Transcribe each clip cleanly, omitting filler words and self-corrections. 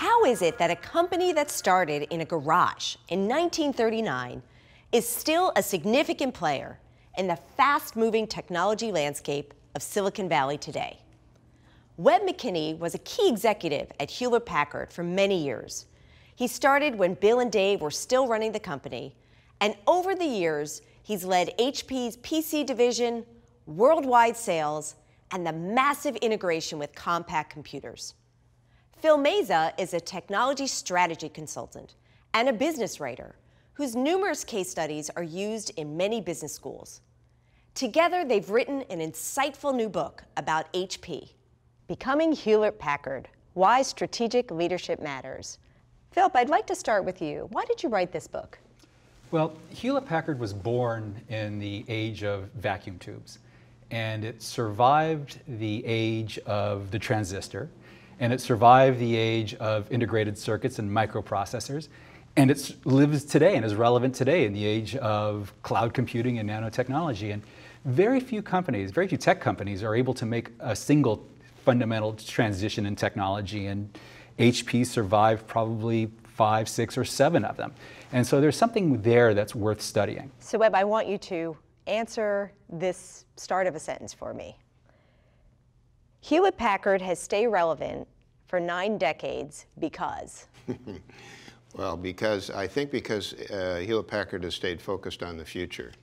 How is it that a company that started in a garage in 1939 is still a significant player in the fast-moving technology landscape of Silicon Valley today? Webb McKinney was a key executive at Hewlett Packard for many years. He started when Bill and Dave were still running the company, and over the years, he's led HP's PC division, worldwide sales, and the massive integration with compact computers. Phil Meza is a technology strategy consultant and a business writer whose numerous case studies are used in many business schools. Together, they've written an insightful new book about HP, Becoming Hewlett Packard: Why Strategic Leadership Matters. Philip, I'd like to start with you. Why did you write this book? Well, Hewlett Packard was born in the age of vacuum tubes, and it survived the age of the transistor, and it survived the age of integrated circuits and microprocessors, and it lives today and is relevant today in the age of cloud computing and nanotechnology. And very few tech companies are able to make a single fundamental transition in technology, and HP survived probably 5, 6, or 7 of them. And so there's something there that's worth studying. So Webb, I want you to answer this start of a sentence for me. Hewlett Packard has stayed relevant for 9 decades because? Well, I think because Hewlett Packard has stayed focused on the future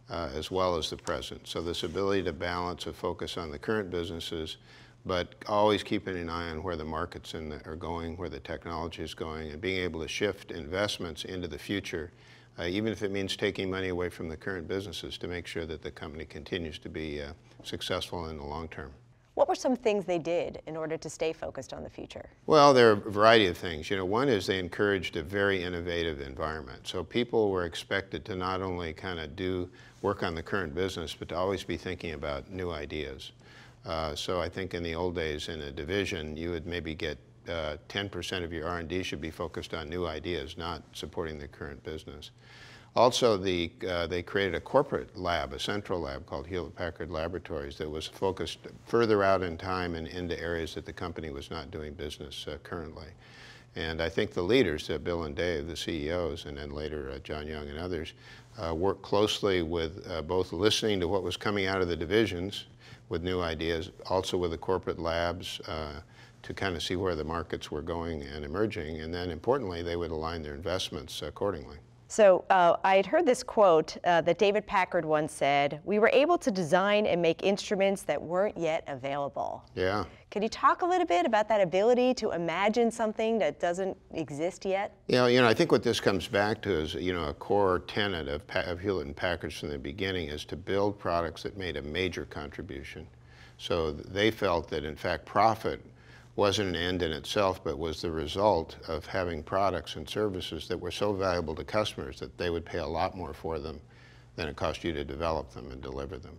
as well as the present. So this ability to balance a focus on the current businesses, but always keeping an eye on where the markets are going, where the technology is going, and being able to shift investments into the future, even if it means taking money away from the current businesses to make sure that the company continues to be successful in the long term. What were some things they did in order to stay focused on the future? Well, there are a variety of things. One is they encouraged a very innovative environment. So people were expected to not only kind of work on the current business, but to always be thinking about new ideas. So I think in the old days in a division, you would maybe get 10% of your R&D should be focused on new ideas, not supporting the current business. Also, they created a corporate lab, a central lab called Hewlett Packard Laboratories that was focused further out in time and into areas that the company was not doing business currently. And I think the leaders, Bill and Dave, the CEOs, and then later John Young and others, worked closely with both listening to what was coming out of the divisions with new ideas, also with the corporate labs to kind of see where the markets were going and emerging. And then importantly, they would align their investments accordingly. So I had heard this quote that David Packard once said, "We were able to design and make instruments that weren't yet available." Yeah. Could you talk a little bit about that ability to imagine something that doesn't exist yet? I think what this comes back to is, a core tenet of Hewlett and Packard from the beginning is to build products that made a major contribution. So they felt that, in fact, profit wasn't an end in itself, but was the result of having products and services that were so valuable to customers that they would pay a lot more for them than it cost you to develop them and deliver them.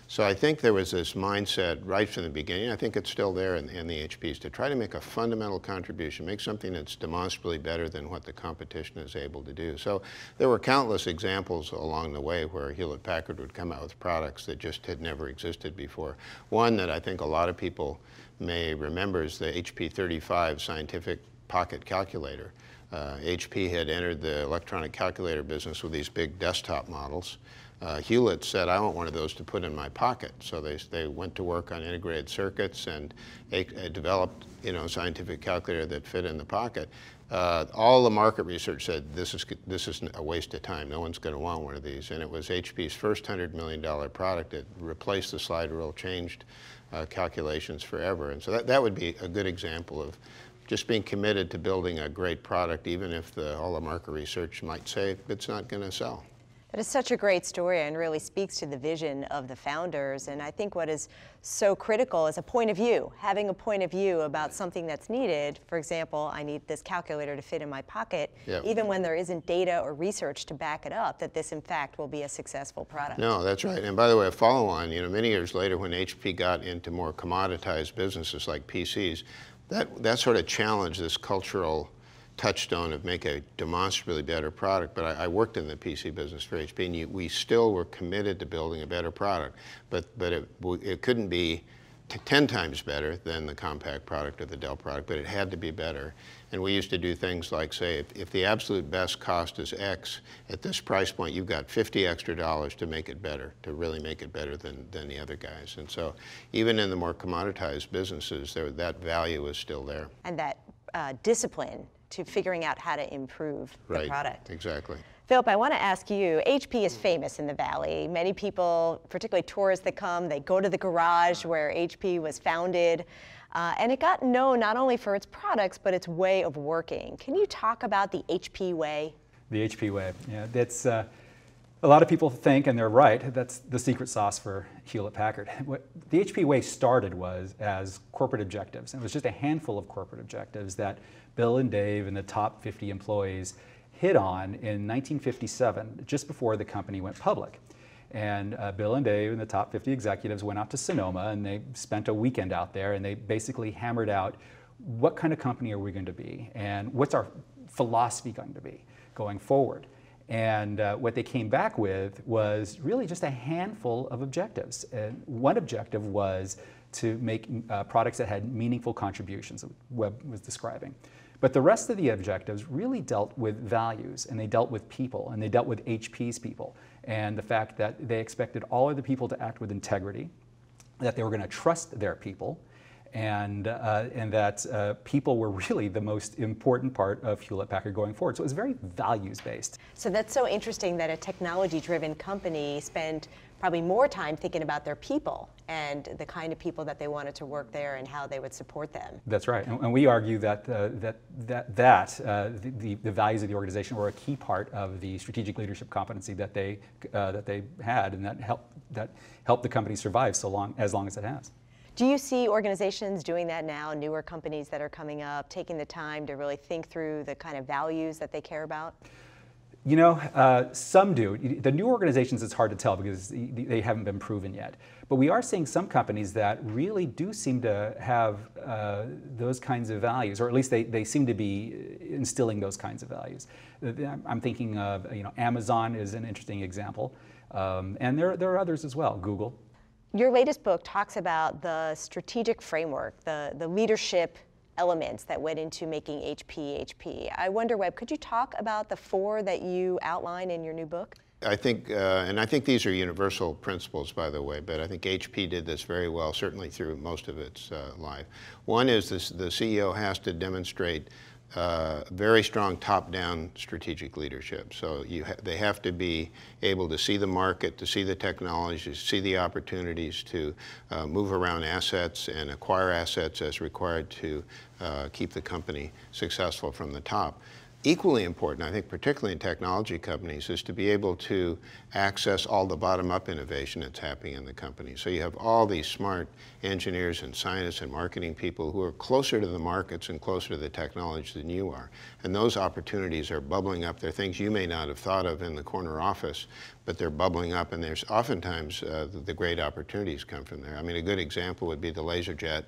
So I think there was this mindset right from the beginning. I think it's still there in the HPs to try to make a fundamental contribution, make something that's demonstrably better than what the competition is able to do. So there were countless examples along the way where Hewlett Packard would come out with products that just had never existed before. One that I think a lot of people may remember is the HP 35 scientific pocket calculator. HP had entered the electronic calculator business with these big desktop models. Hewlett said, "I want one of those to put in my pocket." So they went to work on integrated circuits and developed a scientific calculator that fit in the pocket. All the market research said this is a waste of time. No one's going to want one of these. And it was HP's first $100 million product that replaced the slide rule, changed calculations forever. And so that would be a good example of just being committed to building a great product, even if all the market research might say it's not going to sell. That is such a great story and really speaks to the vision of the founders. And I think what is so critical is a point of view, having a point of view about something that's needed. For example, I need this calculator to fit in my pocket, even when there isn't data or research to back it up, that this in fact will be a successful product. No, that's right. And by the way, a follow-on, many years later when HP got into more commoditized businesses like PCs, that sort of challenged this cultural touchstone of make a demonstrably better product. But I worked in the PC business for HP, and we still were committed to building a better product. But it couldn't be 10 times better than the compact product or the Dell product, but it had to be better. And we used to do things like say, if the absolute best cost is X, at this price point, you've got $50 extra to make it better, to really make it better than the other guys. And so even in the more commoditized businesses, that value is still there. And that discipline to figuring out how to improve the product. Exactly. Philip, I want to ask you, HP is famous in the Valley. Many people, particularly tourists that come, they go to the garage where HP was founded. And it got known not only for its products, but its way of working. Can you talk about the HP way? The HP way, yeah. That's, a lot of people think, and they're right, that's the secret sauce for Hewlett Packard. What the HP way started was as corporate objectives. And it was just a handful of corporate objectives that Bill and Dave and the top 50 employees hit on in 1957, just before the company went public. And Bill and Dave and the top 50 executives went out to Sonoma and they spent a weekend out there and they basically hammered out what kind of company are we going to be and what's our philosophy going to be going forward. And what they came back with was really just a handful of objectives. And one objective was to make products that had meaningful contributions, that Webb was describing. But the rest of the objectives really dealt with values, and they dealt with people, and they dealt with HP's people, and the fact that they expected all of the people to act with integrity, that they were going to trust their people, and that people were really the most important part of Hewlett Packard going forward. So it was very values-based. So that's so interesting that a technology-driven company spent probably more time thinking about their people and the kind of people that they wanted to work there and how they would support them. That's right, and we argue that the values of the organization were a key part of the strategic leadership competency that they had, and that helped the company survive as long as it has. Do you see organizations doing that now, newer companies that are coming up, taking the time to really think through the kind of values that they care about? You know, some do. The new organizations, it's hard to tell because they haven't been proven yet. But we are seeing some companies that really do seem to have those kinds of values, or at least they seem to be instilling those kinds of values. I'm thinking of, Amazon is an interesting example, and there are others as well, Google. Your latest book talks about the strategic framework, the leadership elements that went into making HP. I wonder, Webb, could you talk about the 4 that you outline in your new book? I think, and I think these are universal principles, by the way, but I think HP did this very well, certainly through most of its life. One is the CEO has to demonstrate very strong top-down strategic leadership. So they have to be able to see the market, to see the technology, to see the opportunities, to move around assets and acquire assets as required to keep the company successful from the top. Equally important, I think, particularly in technology companies, is to be able to access all the bottom-up innovation that's happening in the company. So you have all these smart engineers and scientists and marketing people who are closer to the markets and closer to the technology than you are. And those opportunities are bubbling up. They're things you may not have thought of in the corner office, but they're bubbling up, and there's oftentimes the great opportunities come from there. I mean, a good example would be the laser jet.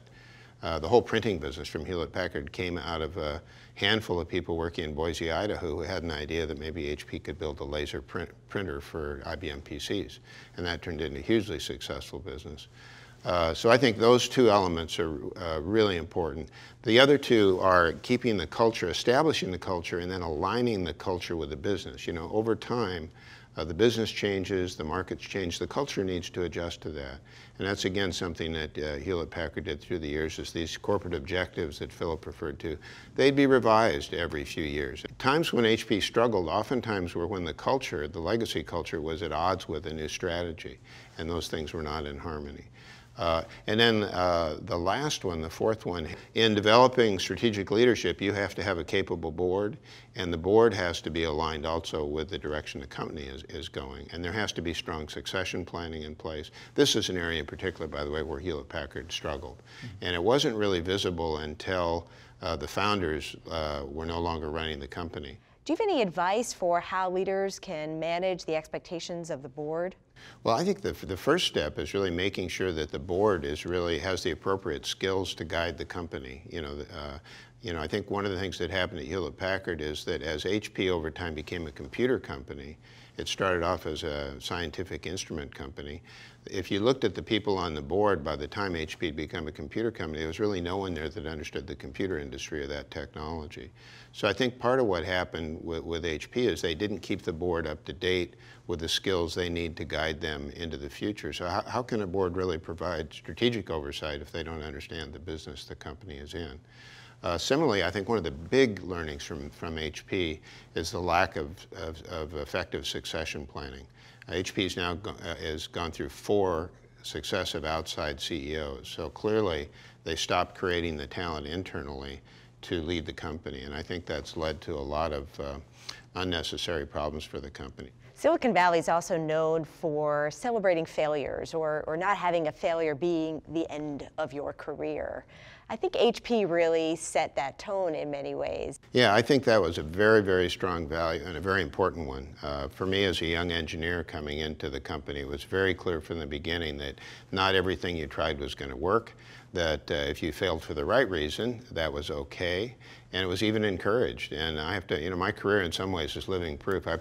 The whole printing business from Hewlett Packard came out of a handful of people working in Boise, Idaho, who had an idea that maybe HP could build a laser printer for IBM PCs, and that turned into a hugely successful business. So I think those 2 elements are really important. The other 2 are keeping the culture, establishing the culture, and then aligning the culture with the business. You know, over time, the business changes, the markets change, the culture needs to adjust to that. And that's, again, something that Hewlett Packard did through the years, is these corporate objectives that Philip referred to. They'd be revised every few years. Times when HP struggled oftentimes were when the culture, the legacy culture, was at odds with a new strategy, and those things were not in harmony. And then the last one, the 4th one, in developing strategic leadership, you have to have a capable board, and the board has to be aligned also with the direction the company is going. And there has to be strong succession planning in place. This is an area in particular, by the way, where Hewlett Packard struggled. And it wasn't really visible until the founders were no longer running the company. Do you have any advice for how leaders can manage the expectations of the board? Well, I think the first step is really making sure that the board has the appropriate skills to guide the company. You know, You know, I think one of the things that happened at Hewlett Packard is that as HP over time became a computer company, it started off as a scientific instrument company. If you looked at the people on the board, by the time HP had become a computer company, there was really no one there that understood the computer industry or that technology. So I think part of what happened with HP is they didn't keep the board up to date with the skills they need to guide them into the future. So how can a board really provide strategic oversight if they don't understand the business the company is in? Similarly, I think one of the big learnings from HP is the lack of effective succession planning. HP's now has gone through 4 successive outside CEOs. So clearly, they stopped creating the talent internally to lead the company. And I think that's led to a lot of unnecessary problems for the company. Silicon Valley is also known for celebrating failures or not having a failure being the end of your career. I think HP really set that tone in many ways. Yeah, I think that was a very, very strong value and a very important one. For me as a young engineer coming into the company, it was very clear from the beginning that not everything you tried was going to work, that if you failed for the right reason, that was okay. And it was even encouraged. And I have to, you know, my career in some ways is living proof. I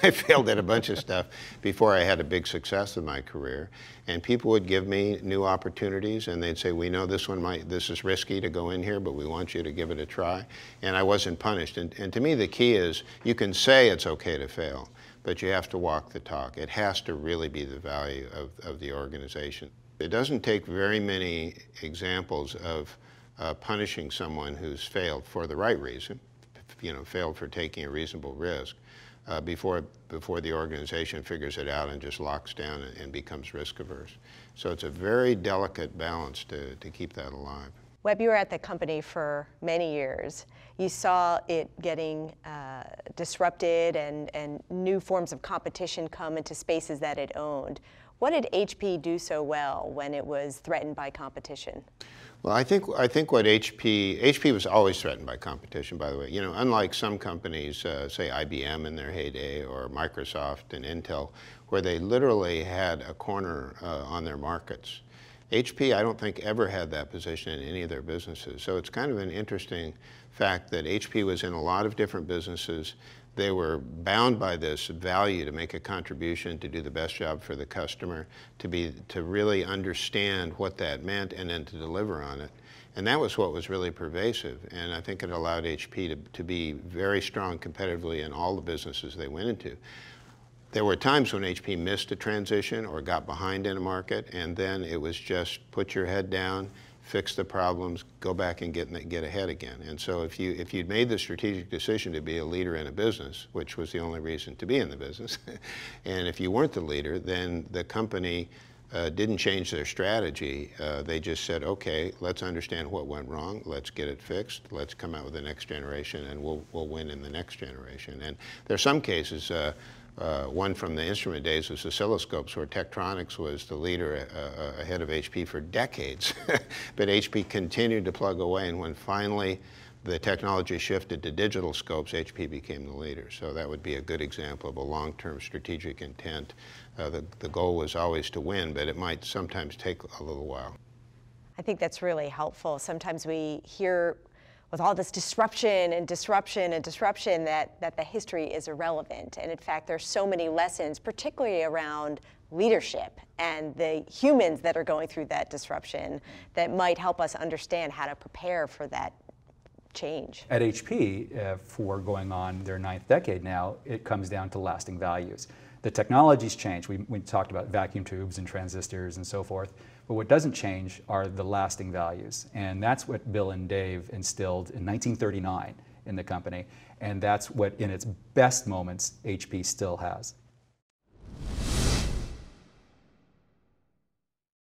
failed at a bunch of stuff before I had a big success in my career. And people would give me new opportunities and they'd say, we know this is risky to go in here, but we want you to give it a try. And I wasn't punished. And to me, the key is you can say it's okay to fail, but you have to walk the talk. It has to really be the value of the organization. It doesn't take very many examples of punishing someone who's failed for the right reason, you know, failed for taking a reasonable risk, before the organization figures it out and just locks down and becomes risk averse. So it's a very delicate balance to keep that alive. Webb, you were at the company for many years. You saw it getting disrupted and new forms of competition come into spaces that it owned. What did HP do so well when it was threatened by competition? Well, I think what HP was always threatened by competition, by the way. You know, unlike some companies, say IBM in their heyday, or Microsoft and Intel, where they literally had a corner on their markets. HP, I don't think, ever had that position in any of their businesses. So it's kind of an interesting fact that HP was in a lot of different businesses. They were bound by this value to make a contribution, to do the best job for the customer, to really understand what that meant and then to deliver on it. And that was what was really pervasive. And I think it allowed HP to be very strong competitively in all the businesses they went into. There were times when HP missed a transition or got behind in a market, and then it was just put your head down, fix the problems, go back and get ahead again. And so if you'd made the strategic decision to be a leader in a business, which was the only reason to be in the business, and if you weren't the leader, then the company didn't change their strategy. They just said, okay, let's understand what went wrong, let's get it fixed, let's come out with the next generation, and we'll win in the next generation. And there are some cases, one from the instrument days was oscilloscopes, where Tektronix was the leader ahead of HP for decades. But HP continued to plug away, and when finally the technology shifted to digital scopes, HP became the leader. So that would be a good example of a long-term strategic intent. The goal was always to win, but it might sometimes take a little while. I think that's really helpful. Sometimes we hear with all this disruption and disruption and disruption that the history is irrelevant. And in fact, there's so many lessons, particularly around leadership and the humans that are going through that disruption, that might help us understand how to prepare for that change. At HP, for going on their 9th decade now, it comes down to lasting values. The technologies change. We talked about vacuum tubes and transistors and so forth. But what doesn't change are the lasting values. And that's what Bill and Dave instilled in 1939 in the company. And that's what, in its best moments, HP still has.